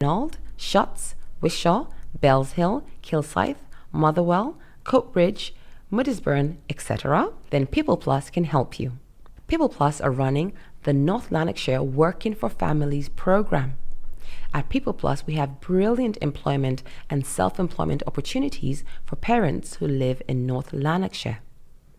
Arnold, Shotts, Wishaw, Bellshill, Kilsyth, Motherwell, Coatbridge, Moodiesburn, etc., then People Plus can help you. People Plus are running the North Lanarkshire Working for Families program. At People Plus, we have brilliant employment and self-employment opportunities for parents who live in North Lanarkshire.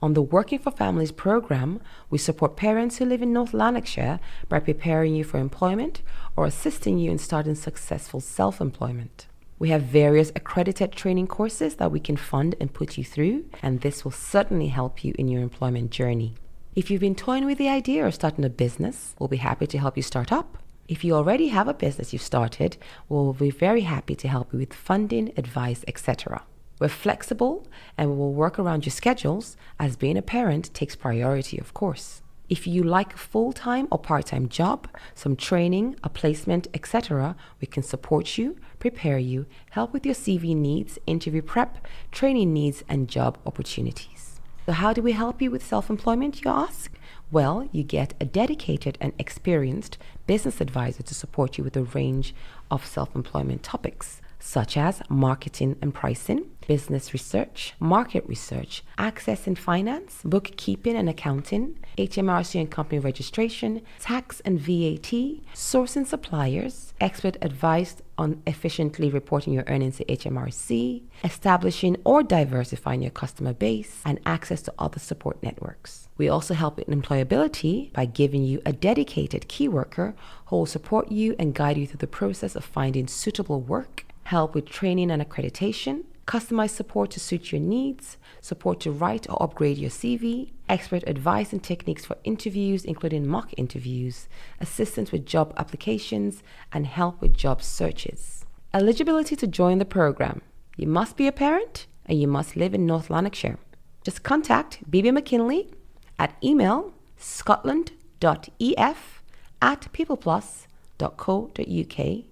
On the Working for Families program, we support parents who live in North Lanarkshire by preparing you for employment or assisting you in starting successful self-employment. We have various accredited training courses that we can fund and put you through, and this will certainly help you in your employment journey. If you've been toying with the idea of starting a business, we'll be happy to help you start up. If you already have a business you've started, we'll be very happy to help you with funding, advice, etc. We're flexible and we will work around your schedules, as being a parent takes priority, of course. If you like a full-time or part-time job, some training, a placement, etc., we can support you, prepare you, help with your CV needs, interview prep, training needs, and job opportunities. So how do we help you with self-employment, you ask? Well, you get a dedicated and experienced business advisor to support you with a range of self-employment topics, such as marketing and pricing, business research, market research, access and finance, bookkeeping and accounting, HMRC and company registration, tax and VAT, sourcing suppliers, expert advice on efficiently reporting your earnings to HMRC, establishing or diversifying your customer base, and access to other support networks. We also help with employability by giving you a dedicated key worker who will support you and guide you through the process of finding suitable work, help with training and accreditation, customized support to suit your needs, support to write or upgrade your CV, expert advice and techniques for interviews, including mock interviews, assistance with job applications, and help with job searches. Eligibility to join the program. You must be a parent and you must live in North Lanarkshire. Just contact BB McKinley at email scotland.ef@peopleplus.co.uk.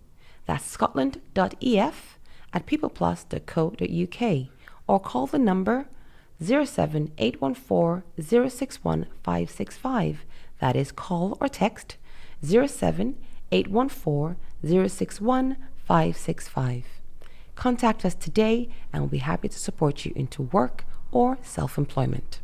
That's scotland.ef@peopleplus.co.uk, or call the number 07814 061 565. That is call or text 07814 061 565. Contact us today and we'll be happy to support you into work or self-employment.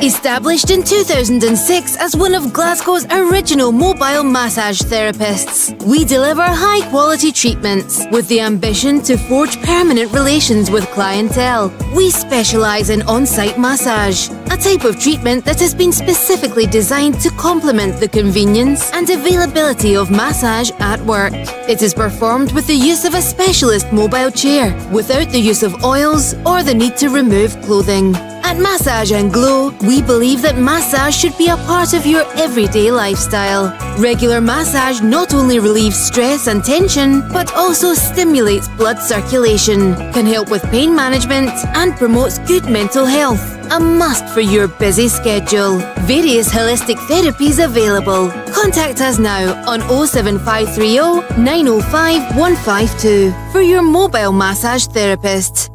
Established in 2006 as one of Glasgow's original mobile massage therapists, we deliver high-quality treatments with the ambition to forge permanent relations with clientele. We specialise in on-site massage, a type of treatment that has been specifically designed to complement the convenience and availability of massage at work. It is performed with the use of a specialist mobile chair, without the use of oils or the need to remove clothing. At Massage and Glow, we believe that massage should be a part of your everyday lifestyle. Regular massage not only relieves stress and tension, but also stimulates blood circulation, can help with pain management, and promotes good mental health. A must for your busy schedule. Various holistic therapies available. Contact us now on 07530 905 152 for your mobile massage therapist.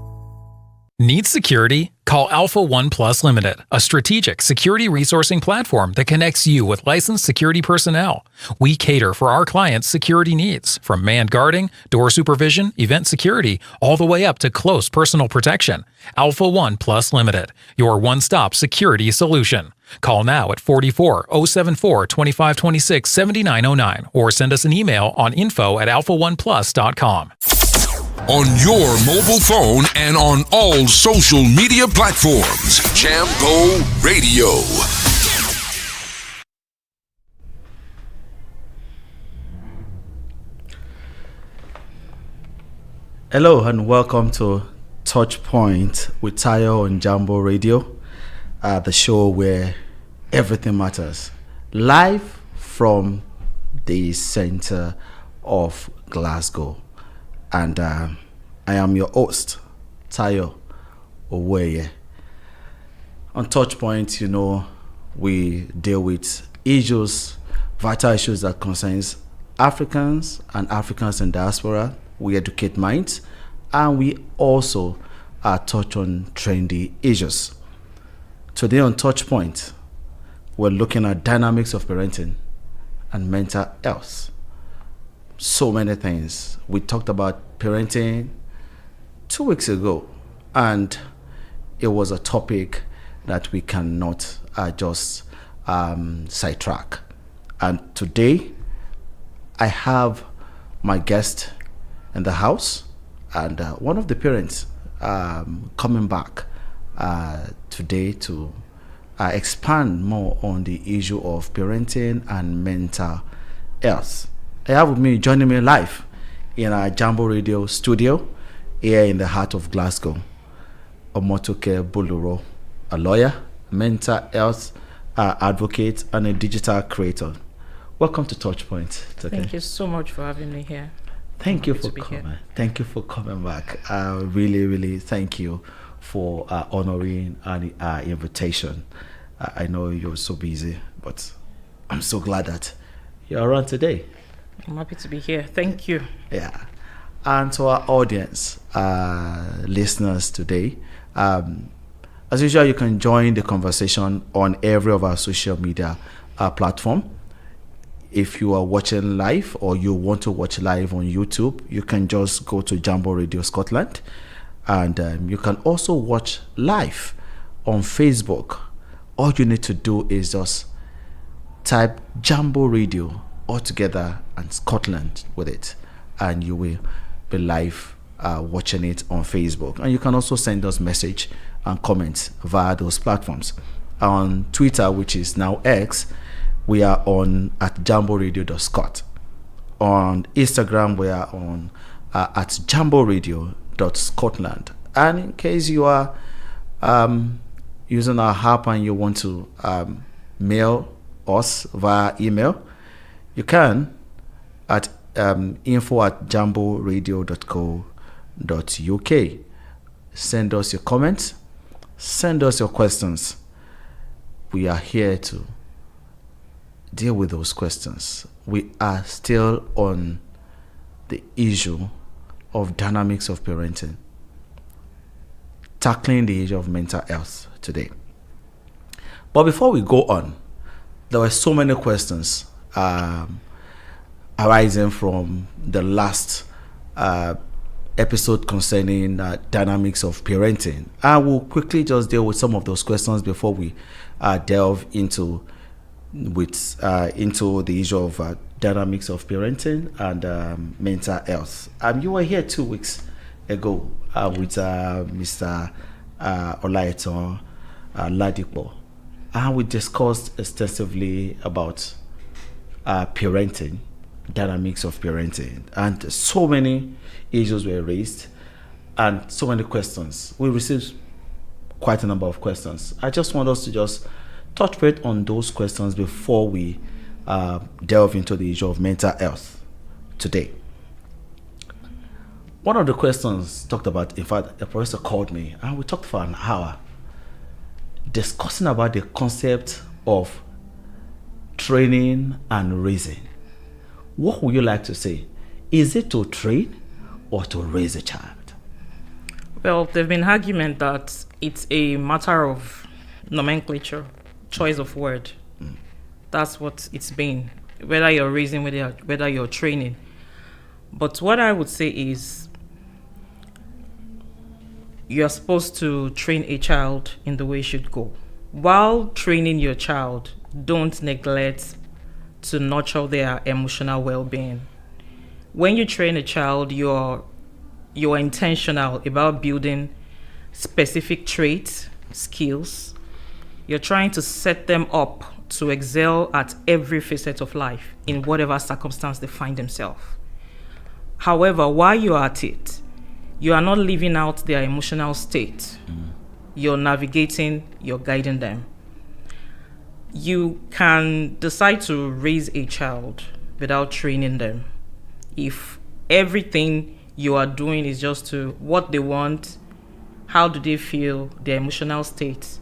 Need security? Call Alpha One Plus Limited, a strategic security resourcing platform that connects you with licensed security personnel. We cater for our clients' security needs, from manned guarding, door supervision, event security, all the way up to close personal protection. Alpha One Plus Limited, your one-stop security solution. Call now at 44-074 2526 7909 or send us an email on info@alphaoneplus.com. On your mobile phone and on all social media platforms. Jambo Radio. Hello and welcome to TouchPoint with Tayo on Jambo Radio, the show where everything matters. Live from the center of Glasgow. And I am your host, Tayo Oweye. On TouchPoint, you know, we deal with issues, vital issues that concerns Africans and Africans in diaspora. We educate minds, and we also touch on trendy issues. Today on TouchPoint, we're looking at dynamics of parenting and mental health. so many things. We talked about parenting 2 weeks ago, and it was a topic that we cannot just sidetrack. And today, I have my guest in the house, and one of the parents coming back today to expand more on the issue of parenting and mental health. I have with me, joining me live in our Jambo Radio studio here in the heart of Glasgow, Omotoke Buluro, a lawyer, mental health advocate, and a digital creator. Welcome to TouchPoint. Toke. Thank you so much for having me here. Thank you for coming. Thank you for coming back. Really, really thank you for honoring our invitation. I know you're so busy, but I'm so glad that you're around today. I'm happy to be here. Thank you. Yeah. And to our audience, listeners today, as usual, you can join the conversation on every of our social media platform. If you are watching live or you want to watch live on YouTube, you can just go to Jambo Radio Scotland, and you can also watch live on Facebook. All you need to do is just type Jambo Radio altogether and Scotland with it, and you will be live watching it on Facebook. And you can also send us message and comments via those platforms. On Twitter, which is now X, we are on at jamboradio.scot. On Instagram, we are on at jamboradio.scotland. And in case you are using our app and you want to mail us via email, you can at info@jamboradio.co.uk. Send us your comments, send us your questions. We are here to deal with those questions. We are still on the issue of dynamics of parenting, tackling the issue of mental health today. But before we go on, there were so many questions arising from the last episode concerning dynamics of parenting. I will quickly just deal with some of those questions before we delve into the issue of dynamics of parenting and mental health. You were here 2 weeks ago with Mr. Olaiton Ladipo, and we discussed extensively about parenting, dynamics of parenting, and so many issues were raised and so many questions. We received quite a number of questions. I just want us to just touch base on those questions before we delve into the issue of mental health today. One of the questions talked about, in fact, a professor called me and we talked for an hour discussing about the concept of training and raising. What would you like to say? Is it to train or to raise a child? Well, there's been argument that it's a matter of nomenclature, choice of word. That's what it's been, whether you're raising, whether you're training. But what I would say is you're supposed to train a child in the way it should go. While training your child, don't neglect to nurture their emotional well-being. When you train a child, you're intentional about building specific traits, skills. You're trying to set them up to excel at every facet of life in whatever circumstance they find themselves. However, while you're at it, you are not living out their emotional state. You're navigating, you're guiding them. You can decide to raise a child without training them. If everything you are doing is just to what they want, how do they feel, their emotional state.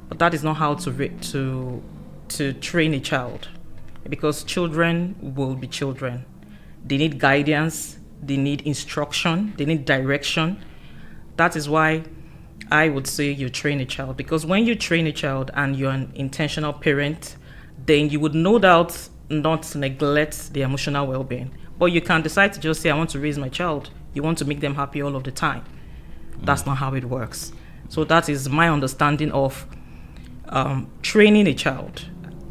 But that is not how to train a child, because children will be children. They need guidance, they need instruction, they need direction. That is why I would say you train a child, because when you train a child and you're an intentional parent, then you would no doubt not neglect the emotional well-being. But you can decide to just say, I want to raise my child. You want to make them happy all of the time. That's not how it works. So that is my understanding of training a child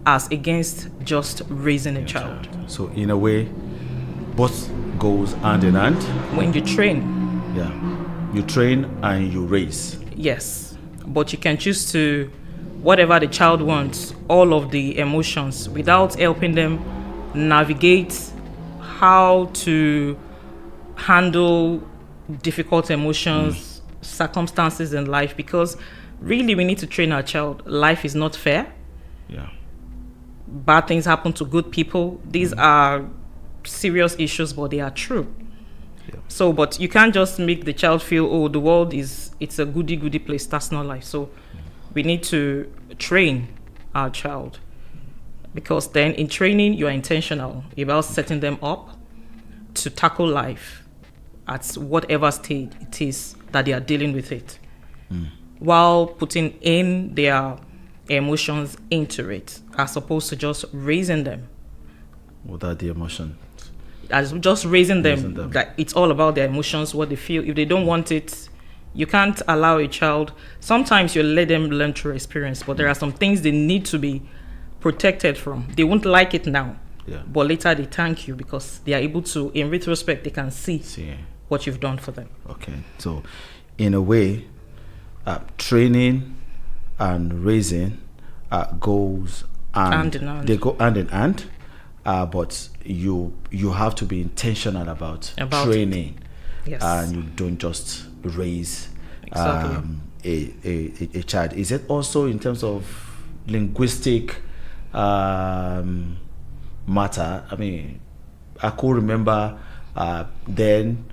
as against just raising a child. So in a way, both goes hand in hand. When you train, You train and you raise. yes, but you can choose to, whatever the child wants, all of the emotions, without helping them navigate how to handle difficult emotions, circumstances in life, because really we need to train our child. Life is not fair. Yeah. Bad things happen to good people. These are serious issues, but they are true. Yeah. So, but you can't just make the child feel, oh, the world it's a goody place. That's not life. So we need to train our child, because then in training you are intentional about setting them up to tackle life at whatever stage it is that they are dealing with it, while putting in their emotions into it, as opposed to just raising them. Without the emotion. As just raising Raising them, them. like it's all about their emotions, what they feel. If they don't want it, you can't allow a child. Sometimes you let them learn through experience, but there are some things they need to be protected from. They won't like it now, but later they thank you because they are able to, in retrospect, they can see what you've done for them. Okay. So in a way, training and raising goes Hand in hand. They go hand in hand, but you have to be intentional about training. Yes. And you don't just raise Exactly. a child. Is it also in terms of linguistic matter? I mean, I could remember then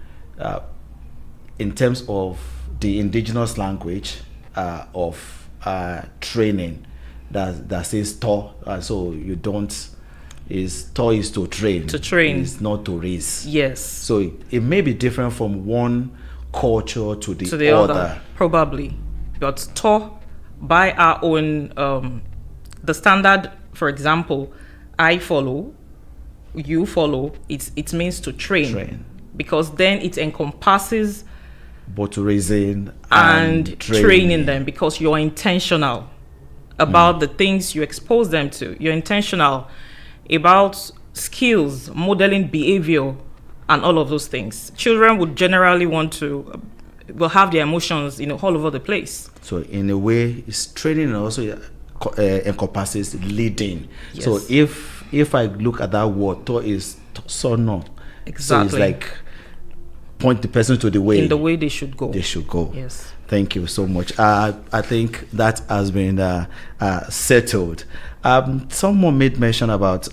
in terms of the indigenous language of training that says to, so you don't, is to is to train. To train. It's not to raise. Yes. So it may be different from one culture to the, To the other, probably. But to, by our own, the standard, for example, I follow, you follow, it means to train. Because then it encompasses both raising and training them, because you're intentional about the things you expose them to. You're intentional about skills, modeling behavior, and all of those things. Children would generally want to, will have their emotions, all over the place. So in a way, it's training and also encompasses leading. Yes. So if I look at that word, to is so no. Exactly. So it's like point the person to the way. In the way they should go. They should go. Yes. Thank you so much. I think that has been settled. Someone made mention about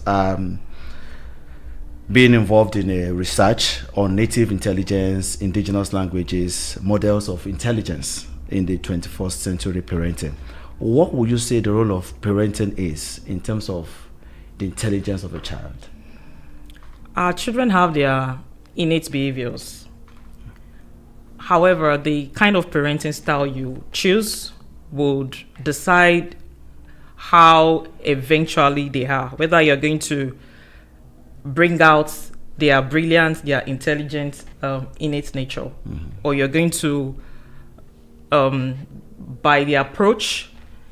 being involved in a research on native intelligence, indigenous languages, models of intelligence in the 21st century parenting. What would you say the role of parenting is in terms of the intelligence of a child? Our children have their innate behaviors. However, the kind of parenting style you choose would decide how eventually they are. Whether you're going to bring out their brilliance, their intelligent, innate nature, or you're going to, by the approach,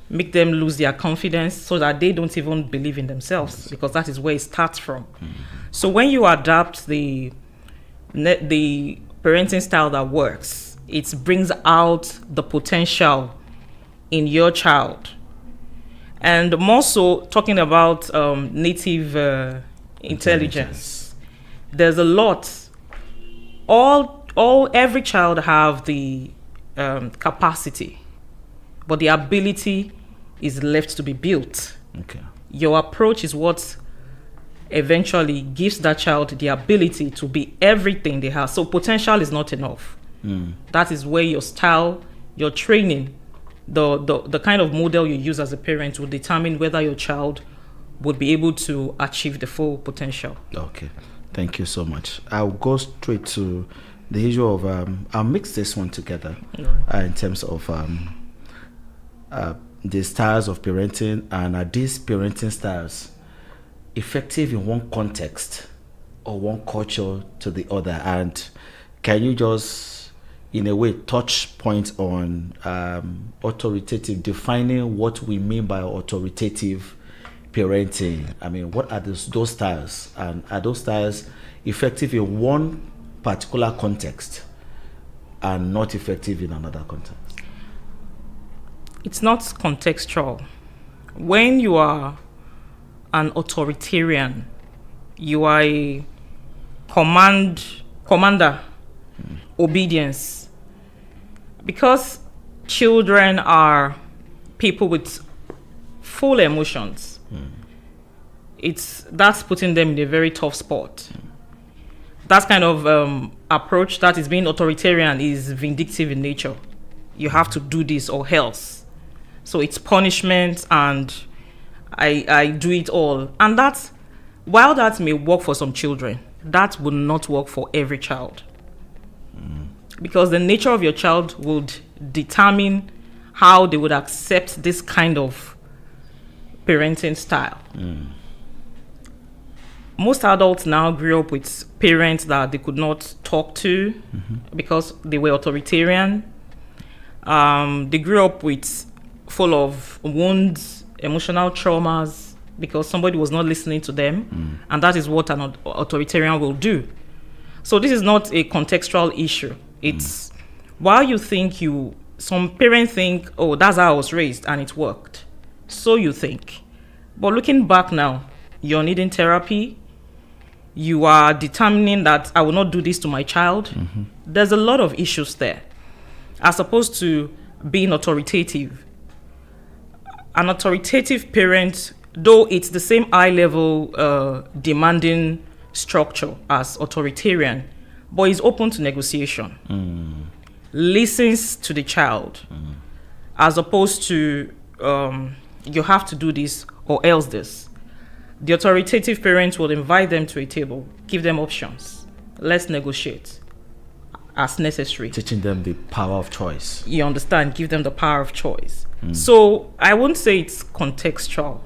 make them lose their confidence so that they don't even believe in themselves, because that is where it starts from. So when you adapt the parenting style that works, it brings out the potential in your child. And more so, talking about native intelligence, there's a lot. Every child have the capacity, but the ability is left to be built. Okay. Your approach is what eventually gives that child the ability to be everything they have. So potential is not enough. That is where your style, your training, the kind of model you use as a parent will determine whether your child would be able to achieve the full potential. Okay, thank you so much. I'll go straight to the issue of I'll mix this one together in terms of the styles of parenting, and are these parenting styles effective in one context or one culture to the other? And can you just, in a way, touch point on authoritative, defining what we mean by authoritative parenting? I mean, what are those styles? And are those styles effective in one particular context and not effective in another context? It's not contextual. When you are an authoritarian, you are a commander, obedience. Because children are people with full emotions, that's putting them in a very tough spot. That kind of approach that is being authoritarian is vindictive in nature. You have to do this or else. So it's punishment, and I do it all. And that's, while that may work for some children, that would not work for every child. Because the nature of your child would determine how they would accept this kind of parenting style. Most adults now grew up with parents that they could not talk to because they were authoritarian. They grew up with full of wounds, emotional traumas, because somebody was not listening to them. And that is what an authoritarian will do. So this is not a contextual issue. It's while you think some parents think, oh, that's how I was raised and it worked. So you think. But looking back now, you're needing therapy. You are determining that I will not do this to my child. There's a lot of issues there. As opposed to being authoritative. An authoritative parent, though it's the same high-level demanding structure as authoritarian, but is open to negotiation. Listens to the child, as opposed to you have to do this or else this. The authoritative parents will invite them to a table, give them options. Let's negotiate as necessary. Teaching them the power of choice. You understand? Give them the power of choice. So I won't say it's contextual.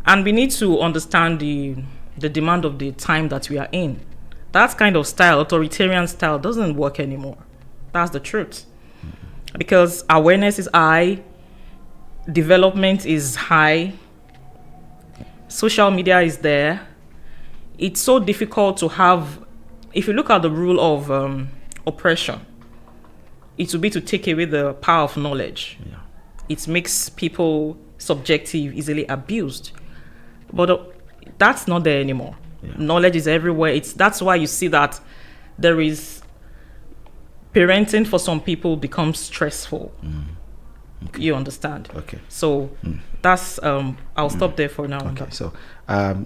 And we need to understand the demand of the time that we are in. That kind of style, authoritarian style, doesn't work anymore. That's the truth. Because awareness is high, development is high, social media is there. It's so difficult to have, if you look at the rule of oppression, it would be to take away the power of knowledge. It makes people subjective, easily abused. But that's not there anymore. Knowledge is everywhere. That's why you see that there is parenting for some people becomes stressful. Okay. You understand? Okay. So that's I'll stop there for now. Okay. So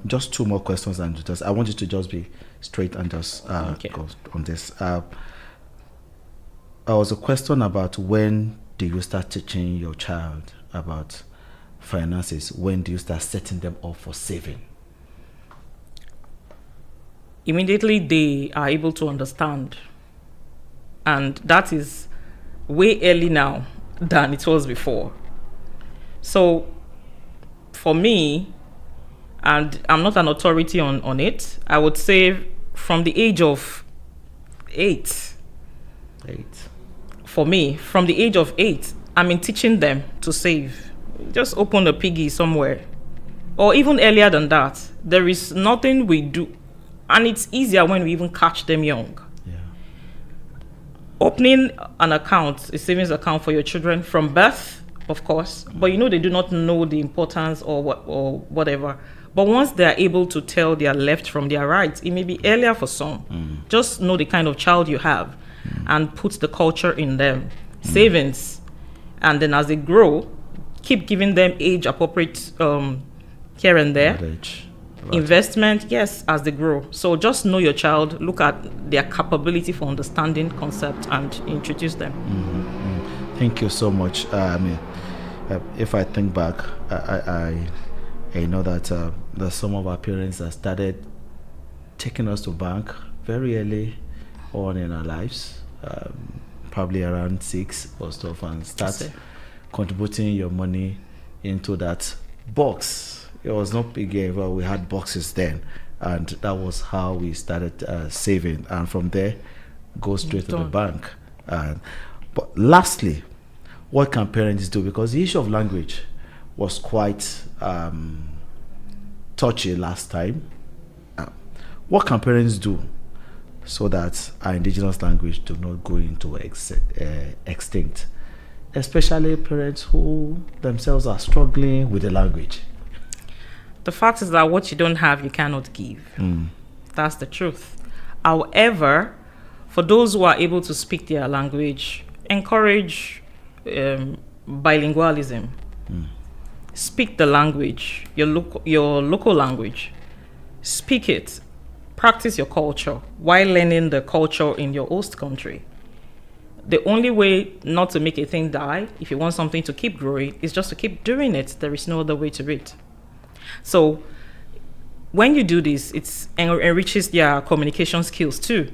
just two more questions, and just I want you to just be straight and just go on this. There was a question about when do you start teaching your child about finances? When do you start setting them up for saving? Immediately they are able to understand. And that is way early now than it was before. So for me, and I'm not an authority on it, I would say from the age of 8. For me, from the age of 8, I'm teaching them to save. Just open a piggy somewhere. Or even earlier than that. There is nothing we do. And it's easier when we even catch them young. Opening an account, a savings account for your children from birth, of course, but they do not know the importance or whatever. But once they are able to tell their left from their right, it may be earlier for some. Just know the kind of child you have and put the culture in them. Savings. And then as they grow, keep giving them age-appropriate here and there. Right. Investment, yes, as they grow. So just know your child, look at their capability for understanding concept and introduce them. Thank you so much. If I think back, I know that there's some of our parents that started taking us to bank very early on in our lives, probably around 6 or stuff, and start contributing your money into that box. It was not big, but we had boxes then, and that was how we started saving, and from there go straight to the bank. But lastly, what can parents do? Because the issue of language was quite touchy last time. What can parents do so that our indigenous language do not go into extinct, especially parents who themselves are struggling with the language? The fact is that what you don't have, you cannot give. That's the truth. However, for those who are able to speak their language, encourage bilingualism. Speak the language, your local language. Speak it. Practice your culture while learning the culture in your host country. The only way not to make a thing die, if you want something to keep growing, is just to keep doing it. There is no other way to it. So when you do this, it enriches their communication skills too,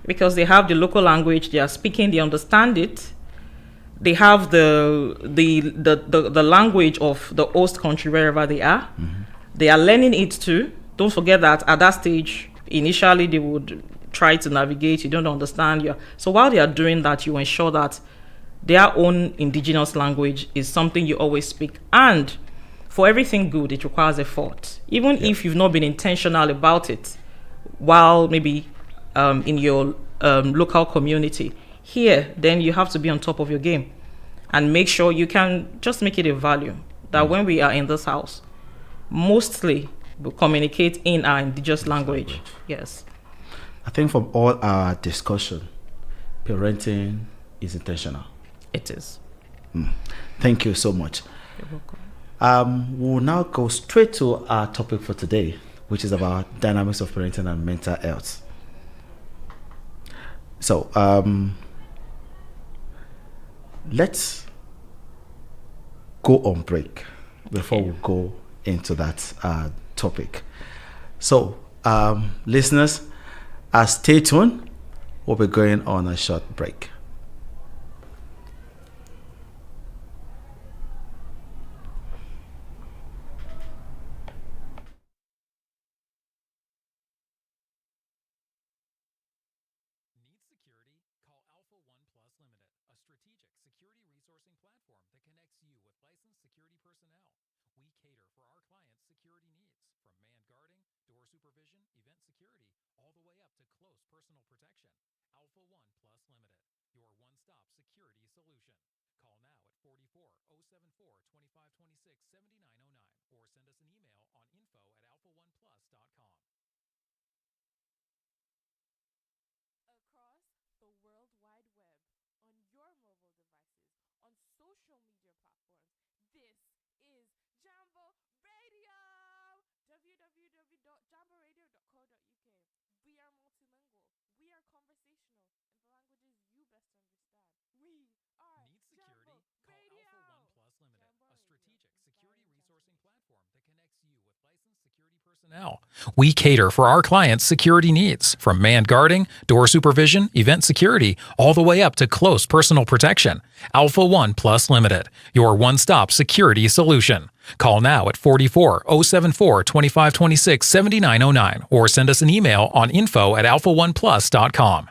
because they have the local language, they are speaking, they understand it. They have the language of the host country wherever they are. They are learning it too. Don't forget that at that stage, initially they would try to navigate. You don't understand. So while they are doing that, you ensure that their own indigenous language is something you always speak. And for everything good, it requires effort. Even if you've not been intentional about it, while maybe in your local community, here, then you have to be on top of your game and make sure you can just make it a value that when we are in this house, mostly we communicate in our indigenous language. Yes. I think from all our discussion, parenting is intentional. It is. Thank you so much. You're welcome. We'll now go straight to our topic for today, which is about dynamics of parenting and mental health. So, let's go on break before we go into that topic. So, listeners, stay tuned. We'll be going on a short break. We cater for our clients' security needs, from manned guarding, door supervision, event security, all the way up to close personal protection. Alpha One Plus Limited, your one-stop security solution. Call now at 44-074-2526-7909 or send us an email on info@alpha1plus.com.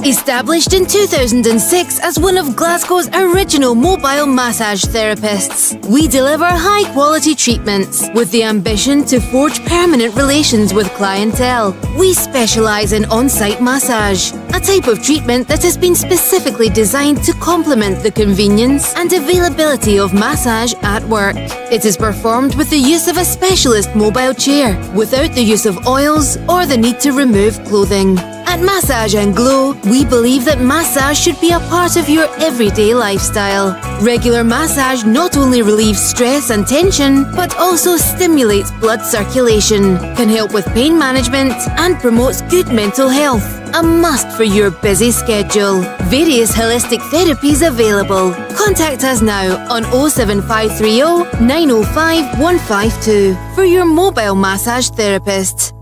Established in 2006 as one of Glasgow's original mobile massage therapists, we deliver high-quality treatments with the ambition to forge permanent relations with clientele. We specialise in on-site massage, a type of treatment that has been specifically designed to complement the convenience and availability of massage at work. It is performed with the use of a specialist mobile chair, without the use of oils or the need to remove clothing. At Massage and Glow, we believe that massage should be a part of your everyday lifestyle. Regular massage not only relieves stress and tension, but also stimulates blood circulation, can help with pain management, and promotes good mental health. A must for your busy schedule. Various holistic therapies available. Contact us now on 07530 905 152 for your mobile massage therapist.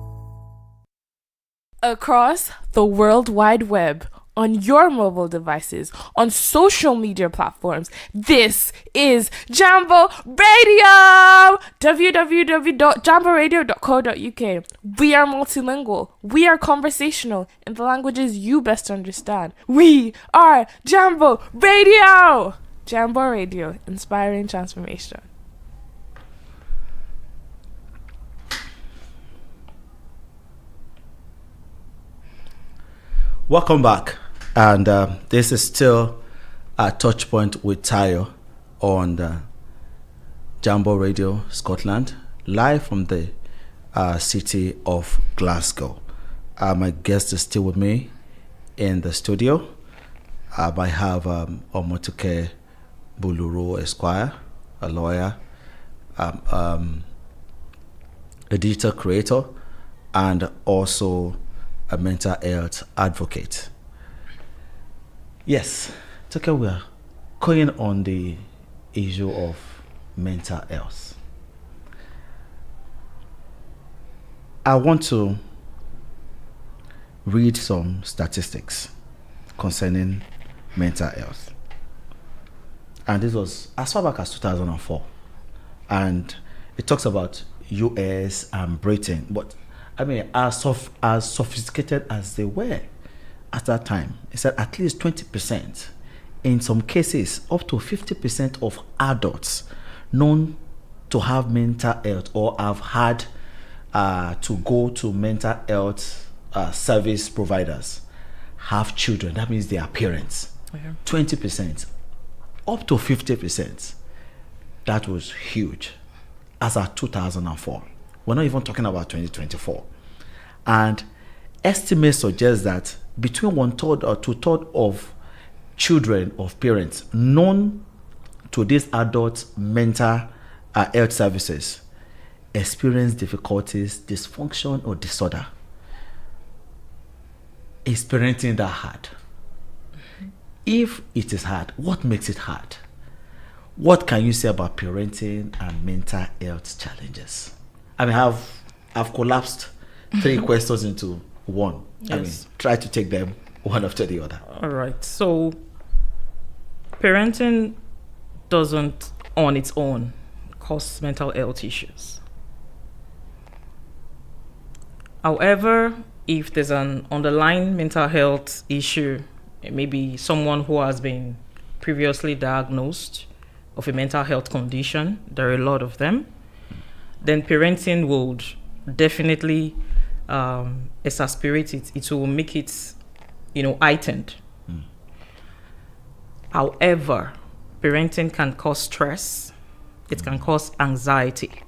Across the World Wide Web on your mobile devices, on social media platforms. This is Jambo Radio! www.jamboradio.co.uk. We are multilingual. We are conversational in the languages you best understand. We are Jambo Radio! Jambo Radio, inspiring transformation. Welcome back, and this is still a TouchPoint with Tayo on the Jambo Radio Scotland, live from the city of Glasgow. My guest is still with me in the studio. I have Omotuke Buluru Esquire, a lawyer, a digital creator, and also a mental health advocate. Yes, Tuke, we are going on the issue of mental health. I want to read some statistics concerning mental health. And this was as far back as 2004. And it talks about US and Britain, but I mean, as sophisticated as they were at that time, it said at least 20%, in some cases up to 50% of adults known to have mental health or have had to go to mental health service providers have children. That means they are parents. Okay. 20%, up to 50%. That was huge as at 2004. We're not even talking about 2024. And estimates suggest that between 1/3 or 2/3 of children of parents known to these adults' mental health services experience difficulties, dysfunction, or disorder. Is parenting that hard? If it is hard, what makes it hard? What can you say about parenting and mental health challenges? I mean, I've collapsed 3 questions into one. Yes. I mean, try to take them one after the other. All right. So, parenting doesn't, on its own, cause mental health issues. However, if there's an underlying mental health issue, maybe someone who has been previously diagnosed of a mental health condition, there are a lot of them, then parenting would definitely exacerbate it. It will make it, heightened. However, parenting can cause stress. It can cause anxiety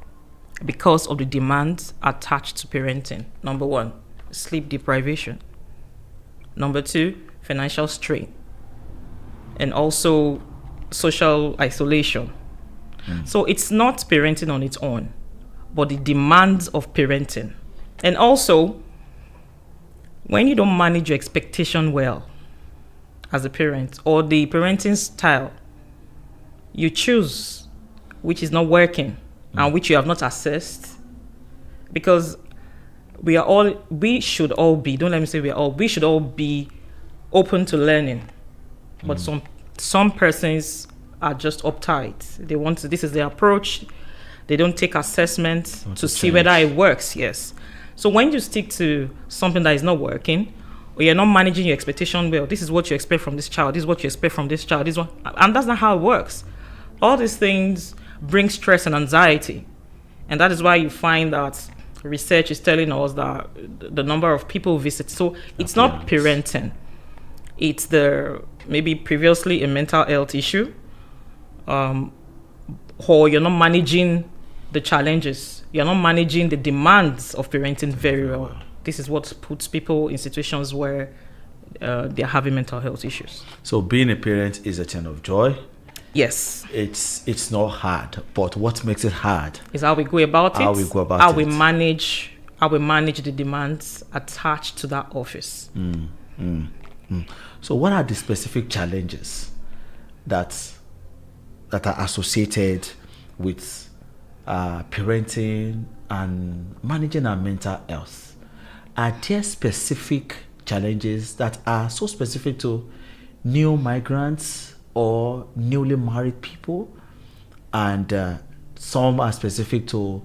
because of the demands attached to parenting. Number 1, sleep deprivation. Number 2, financial strain. And also social isolation. So it's not parenting on its own, but the demands of parenting. And also, when you don't manage your expectation well as a parent, or the parenting style you choose, which is not working and which you have not assessed, because we should all be open to learning. But some persons are just uptight. They want to, this is their approach. They don't take assessment to see whether it works. Yes. So when you stick to something that is not working, or you're not managing your expectation well, this is what you expect from this child, this is what you expect from this child, and that's not how it works. All these things bring stress and anxiety. And that is why you find that research is telling us that the number of people visit. So it's not parenting. It's maybe previously a mental health issue, or you're not managing the challenges. You're not managing the demands of parenting very well. This is what puts people in situations where they're having mental health issues. So being a parent is a thing of joy. Yes. It's not hard, but what makes it hard is how we go about it. How we manage the demands attached to that office. So what are the specific challenges that are associated with parenting and managing our mental health? Are there specific challenges that are so specific to new migrants or newly married people, and some are specific to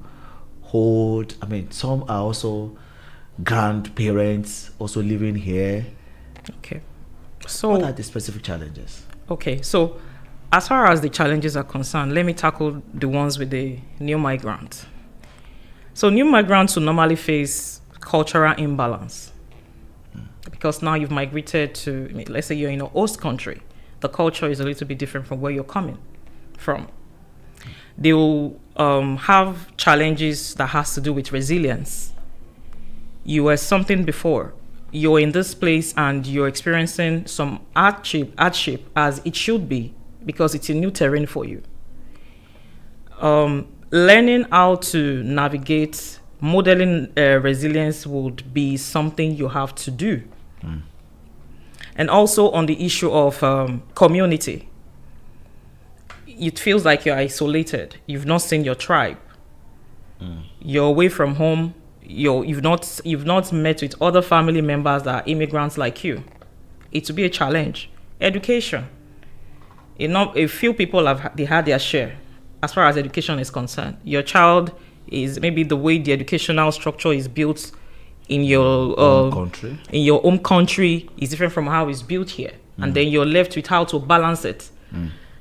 some are also grandparents also living here. Okay. So what are the specific challenges? Okay, so as far as the challenges are concerned, let me tackle the ones with the new migrants. So new migrants will normally face cultural imbalance because now you've migrated to, let's say you're in a host country. The culture is a little bit different from where you're coming from. They will have challenges that has to do with resilience. You were something before. You're in this place and you're experiencing some hardship as it should be because it's a new terrain for you. Learning how to navigate, modeling resilience would be something you have to do. And also on the issue of community, it feels like you're isolated. You've not seen your tribe. You're away from home. You've not met with other family members that are immigrants like you. It will be a challenge. Education. A few people had their share as far as education is concerned. Your child is maybe the way the educational structure is built in your country. In your home country is different from how it's built here, and then you're left with how to balance it.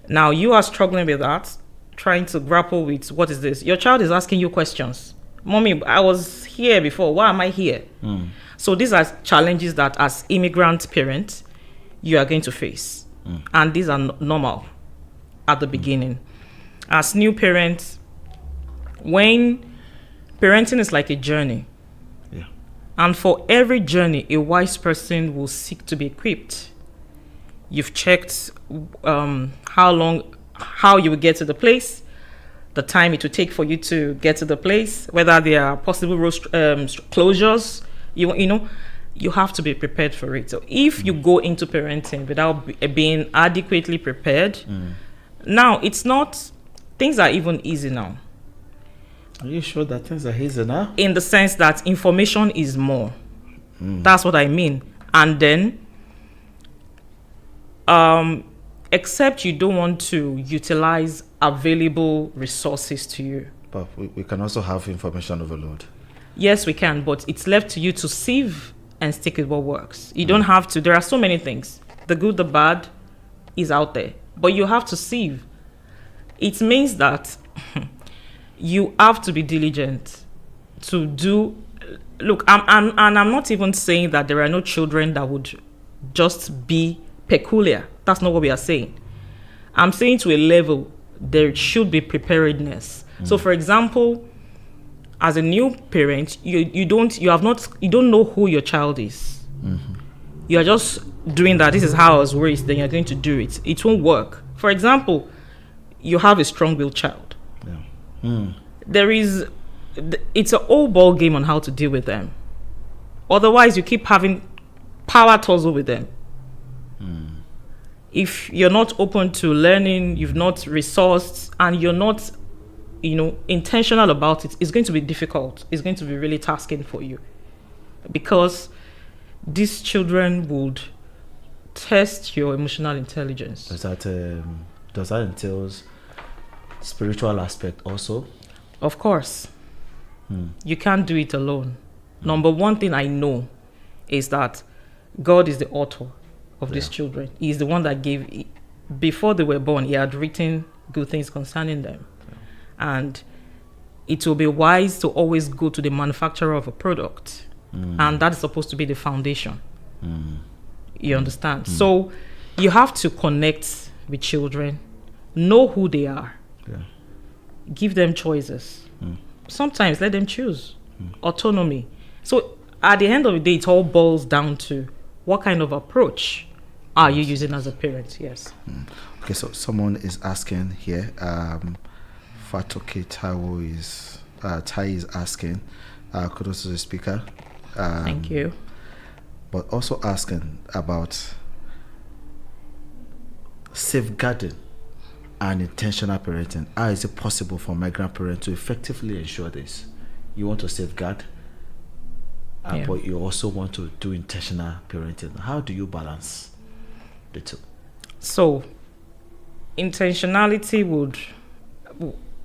Now you are struggling with that, trying to grapple with what is this. Your child is asking you questions. Mommy, I was here before. Why am I here? So these are challenges that as immigrant parents, you are going to face. And these are normal at the beginning. As new parents, when parenting is like a journey. And for every journey, a wise person will seek to be equipped. You've checked how you will get to the place, the time it will take for you to get to the place, whether there are possible road closures. You have to be prepared for it. So if you go into parenting without being adequately prepared, now things are even easy now. Are you sure that things are easy now? In the sense that information is more. That's what I mean. And then, except you don't want to utilize available resources to you. But we can also have information overload. Yes, we can, but it's left to you to sieve and stick with what works. You don't have to. There are so many things. The good, the bad is out there. But you have to sieve. It means that you have to be diligent to do. Look, I'm not even saying that there are no children that would just be peculiar. That's not what we are saying. I'm saying to a level there should be preparedness. So, for example, as a new parent, you don't know who your child is. You are just doing that. This is how I was raised. Then you're going to do it. It won't work. For example, you have a strong-willed child. It's a whole ball game on how to deal with them. Otherwise, you keep having power tussle with them. If you're not open to learning, you've not resourced, and you're not, intentional about it, it's going to be difficult. It's going to be really tasking for you, because these children would test your emotional intelligence. Does that entail spiritual aspect also? Of course. You can't do it alone. Number one thing I know is that God is the author of these children. He is the one that gave, before they were born, he had written good things concerning them. And it will be wise to always go to the manufacturer of a product. And that's supposed to be the foundation. You understand? So you have to connect with children, know who they are, give them choices. Sometimes let them choose. Autonomy. So at the end of the day, it all boils down to what kind of approach are you using as a parent? Yes. Okay, so someone is asking here, Fatoke Tai is asking, kudos to the speaker. Thank you. But also asking about safeguarding and intentional parenting. How is it possible for migrant parents to effectively ensure this? You want to safeguard but you also want to do intentional parenting. How do you balance the two? So, intentionality would,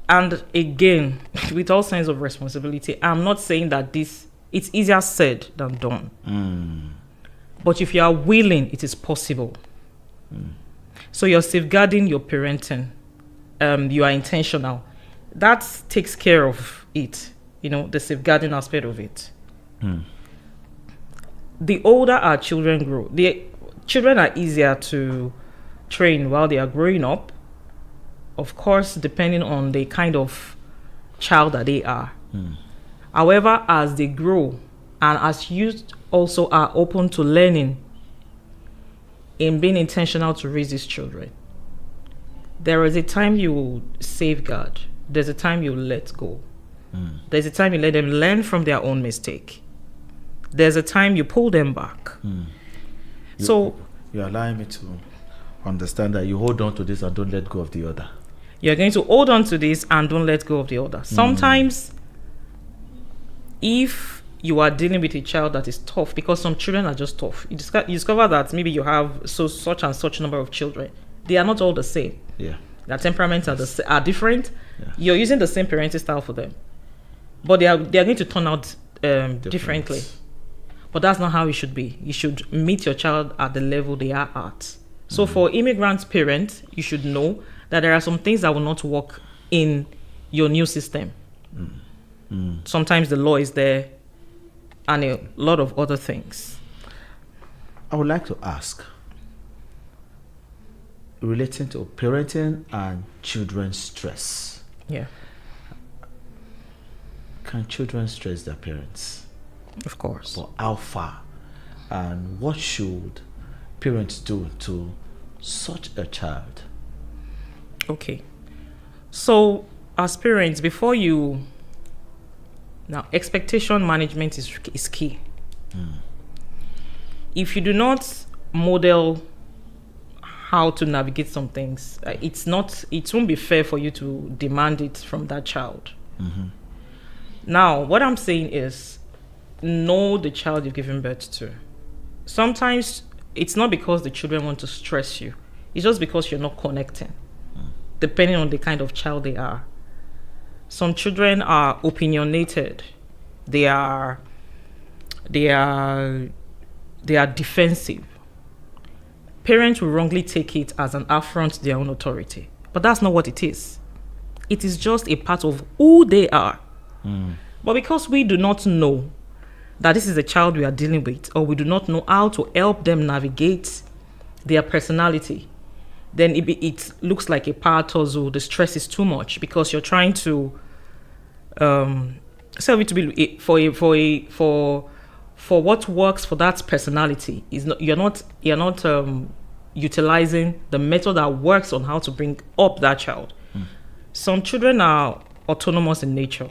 and again, with all sense of responsibility, I'm not saying that it's easier said than done. But if you are willing, it is possible. So you're safeguarding your parenting. You are intentional. That takes care of it, the safeguarding aspect of it. The older our children grow, the children are easier to train while they are growing up. Of course, depending on the kind of child that they are. However, as they grow, and as youth also are open to learning in being intentional to raise these children, there is a time you will safeguard. There's a time you let go. There's a time you let them learn from their own mistake. There's a time you pull them back. So you're allowing me to understand that you hold on to this and don't let go of the other. You're going to hold on to this and don't let go of the other. Sometimes, if you are dealing with a child that is tough, because some children are just tough, you discover that maybe you have such and such number of children. They are not all the same. Yeah. Their temperaments are different. Yeah. You're using the same parenting style for them, but they are going to turn out differently. But that's not how it should be. You should meet your child at the level they are at. So for immigrant parents, you should know that there are some things that will not work in your new system. Sometimes the law is there and a lot of other things. I would like to ask, relating to parenting and children's stress. Yeah. Can children stress their parents? Of course. But how far? And what should parents do to such a child? Okay. So, as parents, now, expectation management is key. If you do not model how to navigate some things, it won't be fair for you to demand it from that child. Now, what I'm saying is, know the child you've given birth to. Sometimes it's not because the children want to stress you. It's just because you're not connecting, depending on the kind of child they are. Some children are opinionated. They are defensive. Parents will wrongly take it as an affront to their own authority. But that's not what it is. It is just a part of who they are. But because we do not know that this is a child we are dealing with, or we do not know how to help them navigate their personality, then it looks like a power tussle. The stress is too much because you're trying to for what works for that personality is not you're not utilizing the method that works on how to bring up that child. Some children are autonomous in nature.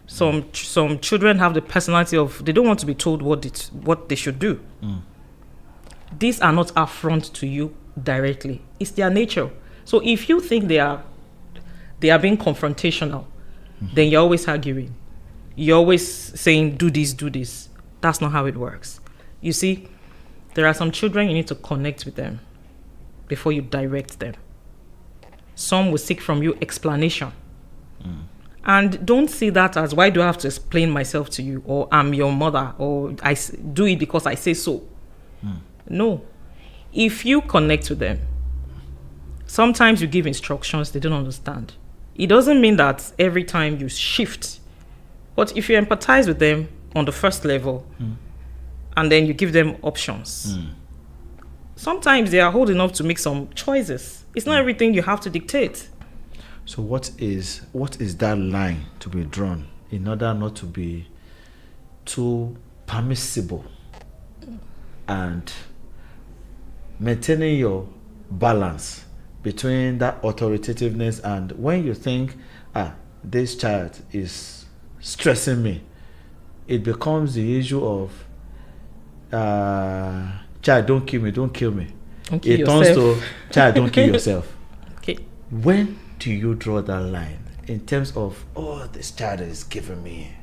Some children have the personality of they don't want to be told what they should do. These are not affront to you directly. It's their nature. So if you think they are being confrontational, then you're always arguing. You're always saying, do this, do this. That's not how it works. You see, there are some children you need to connect with them before you direct them. Some will seek from you explanation. And don't see that as, why do I have to explain myself to you? Or I'm your mother, or I do it because I say so. No. If you connect with them, sometimes you give instructions they don't understand. It doesn't mean that every time you shift. But if you empathize with them on the first level, and then you give them options, sometimes they are old enough to make some choices. It's not everything you have to dictate. So what is that line to be drawn in order not to be too permissible and maintaining your balance between that authoritativeness and when you think, this child is stressing me, it becomes the issue of child, don't kill me. Don't kill it turns to child, don't kill yourself. Okay. When do you draw that line in terms of, this child is giving me?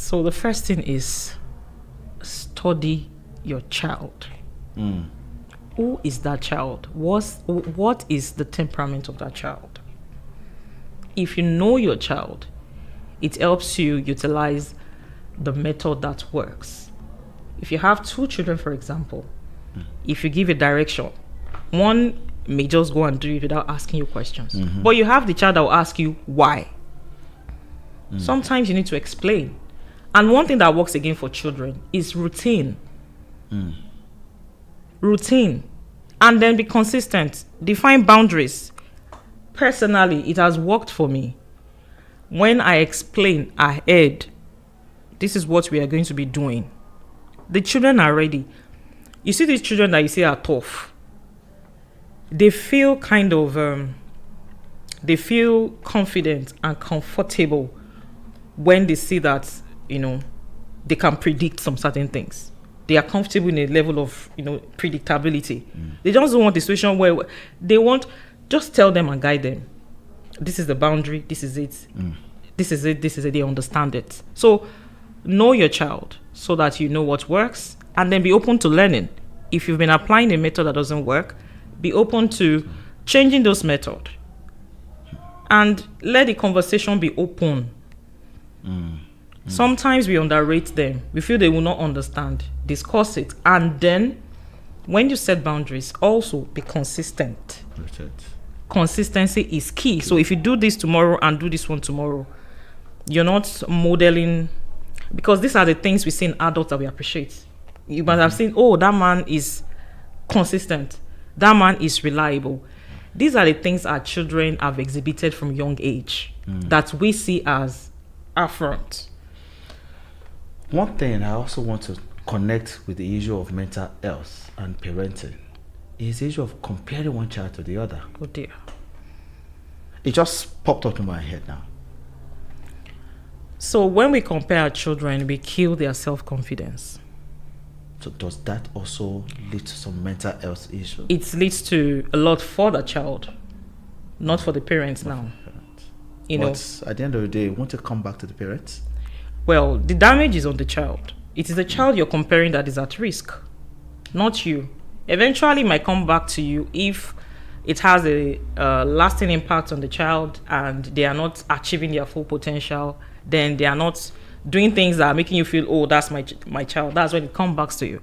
So the first thing is study your child. Who is that child? What is the temperament of that child? If you know your child, it helps you utilize the method that works. If you have 2 children, for example, if you give a direction, one may just go and do it without asking you questions. But you have the child that will ask you why. Sometimes you need to explain. And one thing that works again for children is routine. Routine. And then be consistent. Define boundaries. Personally, it has worked for me. When I explain ahead, this is what we are going to be doing, the children are ready. You see these children that you say are tough. They feel they feel confident and comfortable when they see that, they can predict some certain things. They are comfortable in a level of, predictability. They just don't want a situation where they want, just tell them and guide them. This is the boundary. This is it. This is it. This is it. They understand it. So know your child so that you know what works, and then be open to learning. If you've been applying a method that doesn't work, be open to changing those methods. And let the conversation be open. Sometimes we underrate them. We feel they will not understand. Discuss it. And then when you set boundaries, also be consistent. Consistency is key. So if you do this tomorrow and do this one tomorrow, you're not modeling, because these are the things we see in adults that we appreciate. You must have seen, that man is consistent. That man is reliable. These are the things our children have exhibited from young age that we see as affront. One thing I also want to connect with the issue of mental health and parenting is the issue of comparing one child to the other. Oh dear. It just popped up in my head now. So when we compare our children, we kill their self-confidence. So does that also lead to some mental health issues? It leads to a lot for the child, not for the parents now. But at the end of the day, won't it come back to the parents? Well, the damage is on the child. It is the child you're comparing that is at risk, not you. Eventually it might come back to you if it has a lasting impact on the child and they are not achieving their full potential. Then they are not doing things that are making you feel, that's my child. That's when it comes back to you.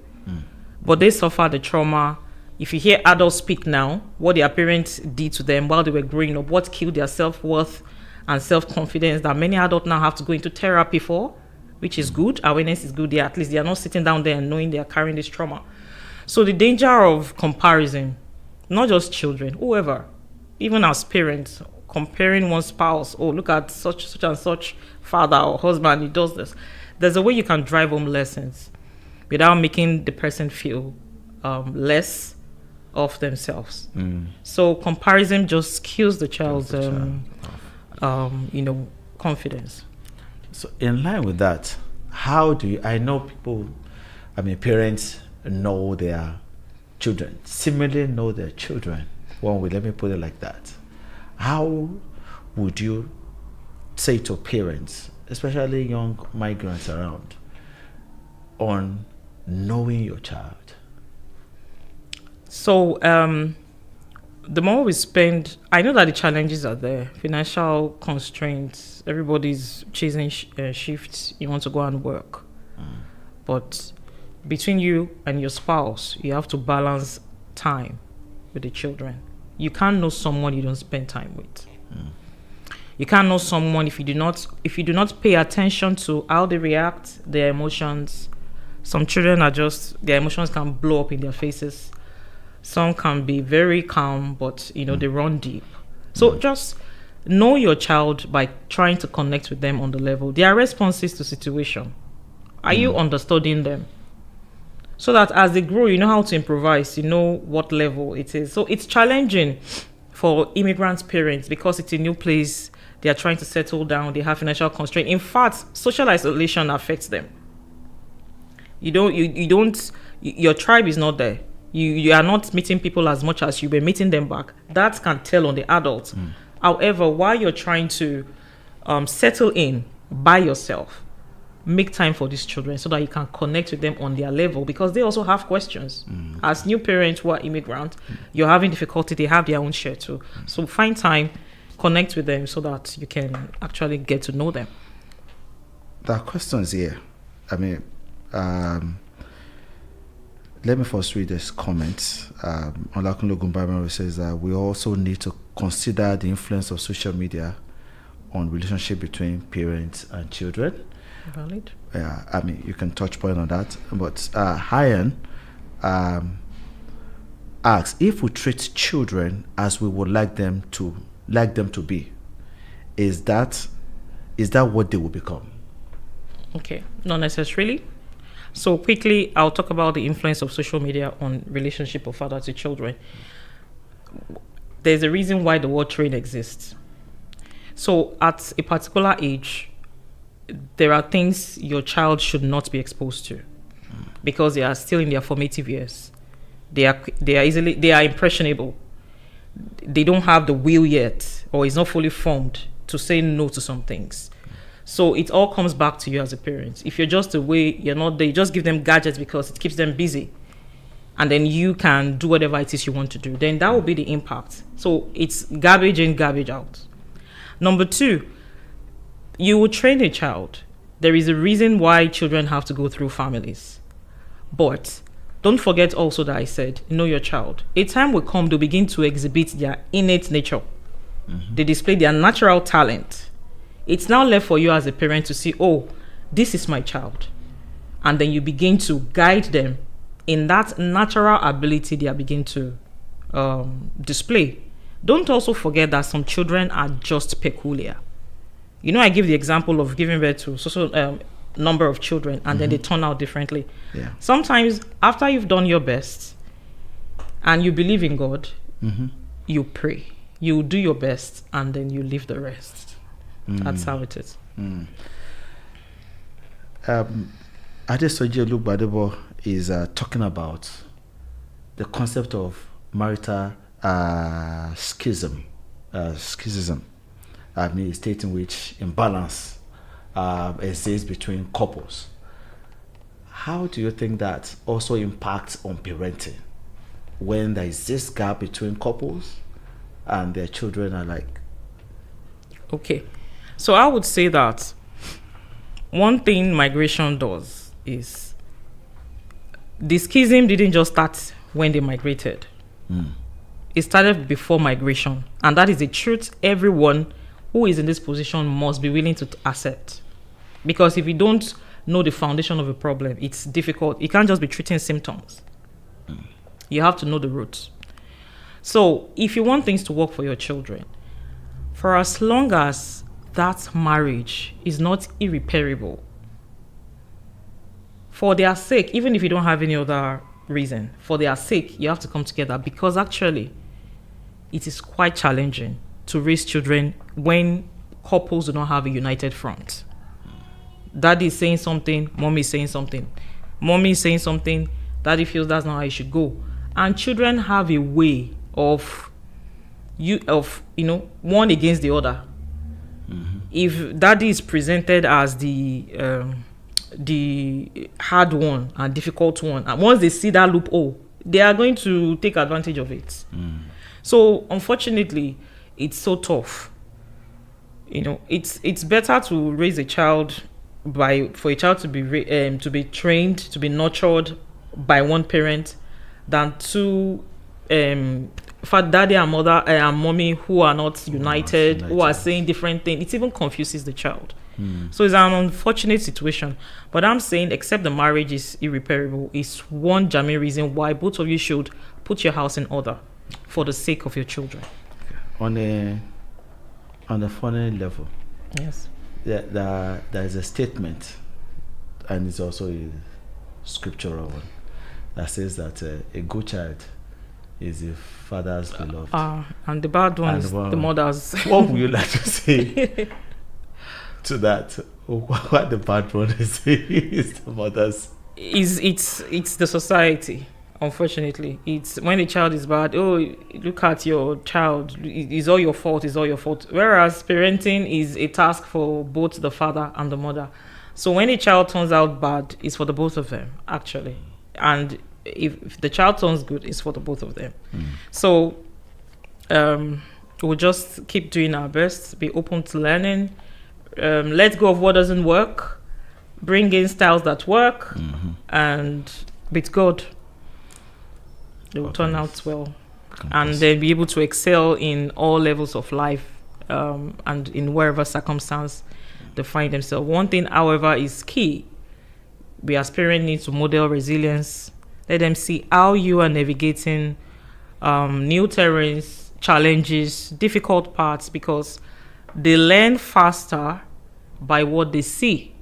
But they suffer the trauma. If you hear adults speak now, what their parents did to them while they were growing up, what killed their self-worth and self-confidence, that many adults now have to go into therapy for, which is good. Awareness is good. At least they are not sitting down there and knowing they are carrying this trauma. So the danger of comparison, not just children, whoever, even as parents, comparing one spouse, look at such and such father or husband, he does this. There's a way you can drive home lessons without making the person feel less of themselves. So comparison just kills the child's confidence. So in line with that, I know parents know their children, similarly know their children. Let me put it like that. How would you say to parents, especially young migrants around, on knowing your child? So the more we spend, I know that the challenges are there. Financial constraints, everybody's chasing shifts. You want to go and work. But between you and your spouse, you have to balance time with the children. You can't know someone you don't spend time with. You can't know someone if you do not pay attention to how they react, their emotions. Some children their emotions can blow up in their faces. Some can be very calm, but they run deep. So just know your child by trying to connect with them on the level. Their responses to situation. Are you understanding them? So that as they grow, you know how to improvise, you know what level it is. So it's challenging for immigrant parents because it's a new place. They are trying to settle down. They have financial constraint. In fact, social isolation affects them. Your tribe is not there. You are not meeting people as much as you were meeting them back. That can tell on the adults. However, while you're trying to settle in by yourself, make time for these children so that you can connect with them on their level, because they also have questions. As new parents who are immigrants, you're having difficulty, they have their own share too. So find time, connect with them so that you can actually get to know them. There are questions here. I mean, let me first read this comment. Olakunle Gumbamaro says that we also need to consider the influence of social media on relationship between parents and children. Valid. Yeah, I mean, you can touch point on that. But Hyan asks, if we treat children as we would like them to be, is that what they will become? Okay, not necessarily. So quickly, I'll talk about the influence of social media on relationship of father to children. There's a reason why the word train exists. So at a particular age, there are things your child should not be exposed to because they are still in their formative years. They are impressionable. They don't have the will yet, or is not fully formed to say no to some things. So it all comes back to you as a parent. If you're just away, you're not there, you just give them gadgets because it keeps them busy. And then you can do whatever it is you want to do. Then that will be the impact. So it's garbage in, garbage out. Number 2, you will train a child. There is a reason why children have to go through families. But don't forget also that I said, know your child. A time will come, they'll begin to exhibit their innate nature. They display their natural talent. It's now left for you as a parent to see, oh, this is my child. And then you begin to guide them in that natural ability they are beginning to display. Don't also forget that some children are just peculiar. You know, I give the example of giving birth to social number of children and then they turn out differently. Yeah. Sometimes after you've done your best and you believe in God, you pray. You do your best and then you leave the rest. That's how it is. Adesoji Olubadebo is talking about the concept of marital schism. I mean, a state in which imbalance exists between couples. How do you think that also impacts on parenting when there is this gap between couples and their children are like? Okay, so I would say that one thing migration does is the schism didn't just start when they migrated. It started before migration, and that is a truth everyone who is in this position must be willing to accept. Because if you don't know the foundation of a problem, it's difficult. You can't just be treating symptoms. You have to know the roots. So if you want things to work for your children, for as long as that marriage is not irreparable, for their sake, even if you don't have any other reason, for their sake, you have to come together, because actually it is quite challenging to raise children when couples do not have a united front. Daddy is saying something, mommy is saying something. Mommy is saying something, daddy feels that's not how it should go. And children have a way of one against the other. If daddy is presented as the hard one and difficult one, and once they see that loophole, they are going to take advantage of it. So unfortunately, it's so tough. It's better to raise a child for a child to be trained, to be nurtured by one parent, than two for daddy and mother and mommy who are not united, who are saying different things. It even confuses the child. So it's an unfortunate situation. But I'm saying, except the marriage is irreparable, is one genuine reason why both of you should put your house in order for the sake of your children. On a funny level, yes, there is a statement, and it's also a scriptural one, that says that a good child is the father's beloved. And the bad one is the mother's. What would you like to say to that? What the bad one is the mother's? It's the society. Unfortunately, it's when a child is bad. Oh, look at your child. It's all your fault. It's all your fault. Whereas parenting is a task for both the father and the mother. So when a child turns out bad, it's for the both of them, actually. And if the child turns good, it's for the both of them. So we'll just keep doing our best, be open to learning, let go of what doesn't work, bring in styles that work, and with God, they will turn out well. And they'll be able to excel in all levels of life, and in wherever circumstance they find themselves. One thing, however, is key. We as parents need to model resilience. Let them see how you are navigating new terrains, challenges, difficult parts, because they learn faster by what they see.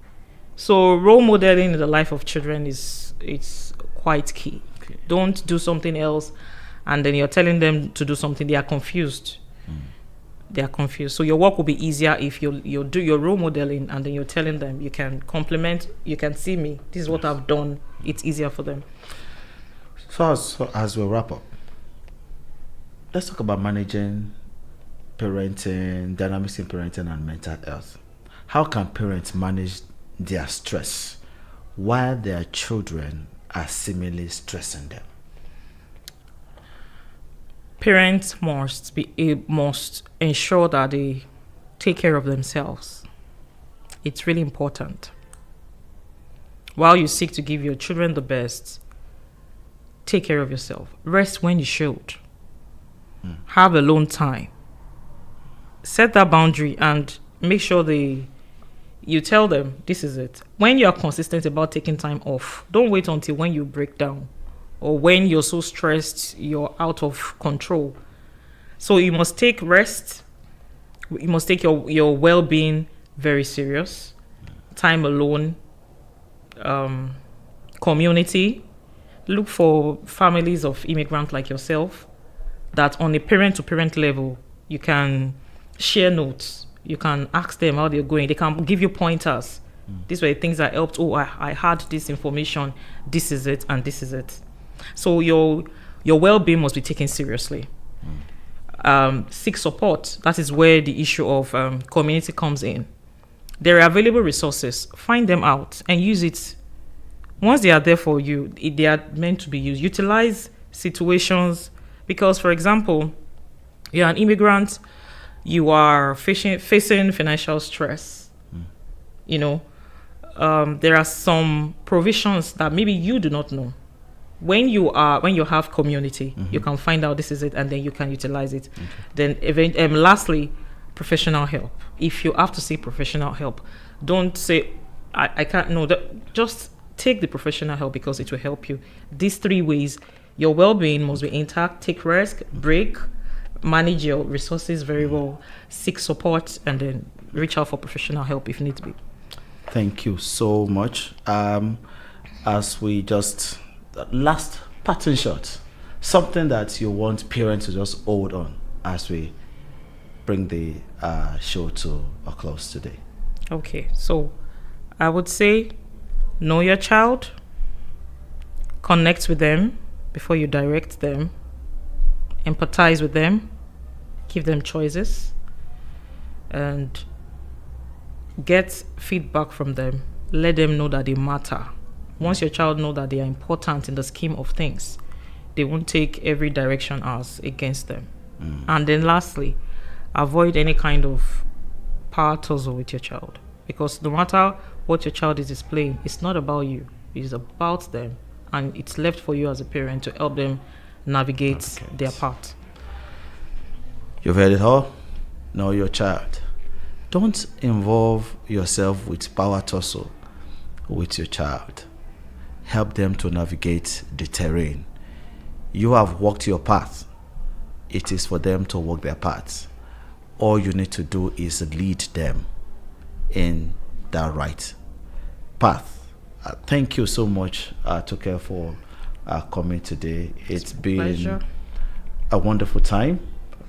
So role modeling in the life of children it's quite key. Okay. Don't do something else and then you're telling them to do something. They are confused. They are confused. So your work will be easier if you do your role modeling and then you're telling them, you can compliment, you can see me, this is what I've done. It's easier for them. So as we wrap up, let's talk about managing parenting, dynamics in parenting and mental health. How can parents manage their stress while their children are seemingly stressing them? Parents must ensure that they take care of themselves. It's really important. While you seek to give your children the best, take care of yourself. Rest when you should. Have alone time. Set that boundary and make sure you tell them this is it. When you are consistent about taking time off, don't wait until when you break down or when you're so stressed, you're out of control. So you must take rest. You must take your well-being very serious. Time alone, community. Look for families of immigrants like yourself that on a parent-to-parent level, you can share notes. You can ask them how they're going. They can give you pointers. These were things that helped. Oh, I had this information. This is it, and this is it. So your well-being must be taken seriously. Seek support. That is where the issue of community comes in. There are available resources. Find them out and use it. Once they are there for you, they are meant to be used. Utilize situations because, for example, you're an immigrant. You are facing financial stress. There are some provisions that maybe you do not know. When you have community, you can find out this is it, and then you can utilize it. Then, lastly, professional help. If you have to seek professional help, don't say I can't. No, just take the professional help because it will help you. These 3 ways, your well-being must be intact. Take rest, break, manage your resources very well, seek support, and then reach out for professional help if need be. Thank you so much. As we just last parting shot, something that you want parents to just hold on as we bring the show to a close today. Okay, so I would say know your child, connect with them before you direct them, empathize with them, give them choices, and get feedback from them. Let them know that they matter. Once your child knows that they are important in the scheme of things, they won't take every direction as against them. And then lastly, avoid any kind of power tussle with your child, because no matter what your child is displaying, it's not about you, it's about them, and it's left for you as a parent to help them navigate their path. You've heard it all. Know your child. Don't involve yourself with power tussle with your child. Help them to navigate the terrain. You have walked your path. It is for them to walk their path. All you need to do is lead them in that right path. Thank you so much, Toke, for coming today. It's been pleasure. A wonderful time,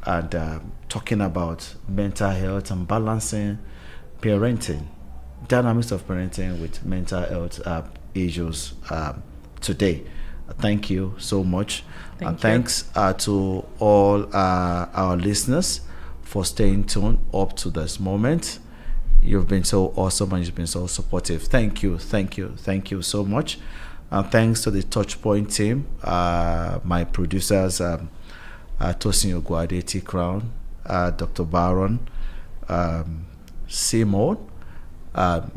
and talking about mental health and balancing parenting, dynamics of parenting with mental health issues today. Thank you so much. Thanks to all our listeners for staying tuned up to this moment. You've been so awesome and you've been so supportive. Thank you so much. And thanks to the TouchPoint team, my producers, Tosin Ogwade, T Crown, Dr. Baron, Simone, and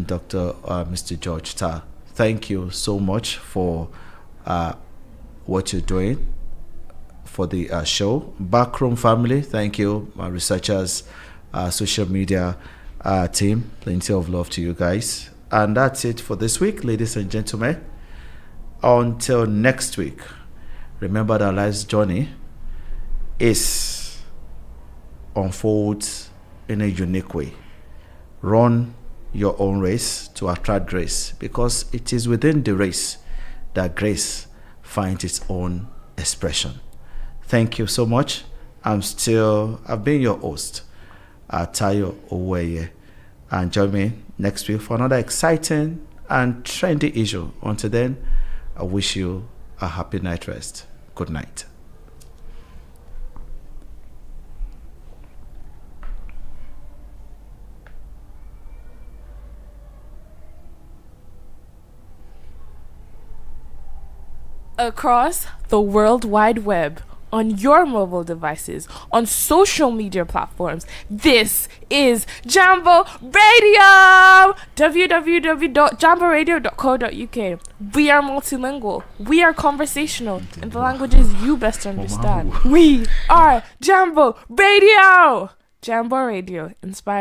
Dr. Mr. George Ta. Thank you so much for what you're doing for the show. Backroom family, thank you. My researchers, social media team, plenty of love to you guys. And that's it for this week, ladies and gentlemen. Until next week, remember that life's journey unfolds in a unique way. Run your own race to attract grace, because it is within the race that grace finds its own expression. Thank you so much. I've been your host, Tayo Oweye, and join me next week for another exciting and trendy issue. Until then, I wish you a happy night rest. Good night. Across the World Wide Web, on your mobile devices, on social media platforms, this is Jambo Radio! www.jamboradio.co.uk. We are multilingual. We are conversational in the languages you best understand. We are Jambo Radio! Jambo Radio, inspiring.